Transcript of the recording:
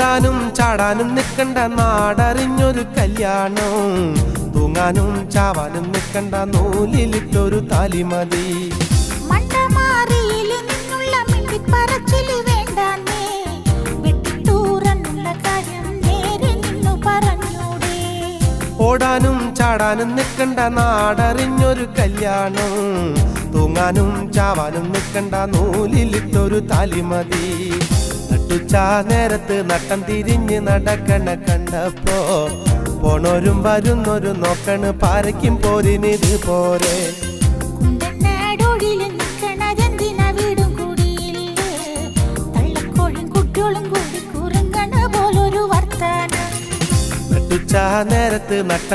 ഓടാനും ചാടാനും നിൽക്കണ്ട നാടറിഞ്ഞൊരു കല്യാണം, തൂങ്ങാനും ചാവാനും നിൽക്കണ്ട നൂലിലിട്ടൊരു താലി മതി. ഓടാനും ചാടാനും നിൽക്കണ്ട നാടറിഞ്ഞൊരു കല്യാണം, തൂങ്ങാനും ചാവാനും നിൽക്കണ്ട നൂലിലിട്ടൊരു താലി മതി. നട്ടുച്ചാ നേരത്ത് നട്ടം തിരിഞ്ഞ് നടക്കണ കണ്ടപ്പോ പോണോരും വരുന്നൊരു നോക്കണ് പാരയ്ക്കും പോരിനിത് പോരെ. നട്ടുച്ചാ നേരത്ത് നട്ട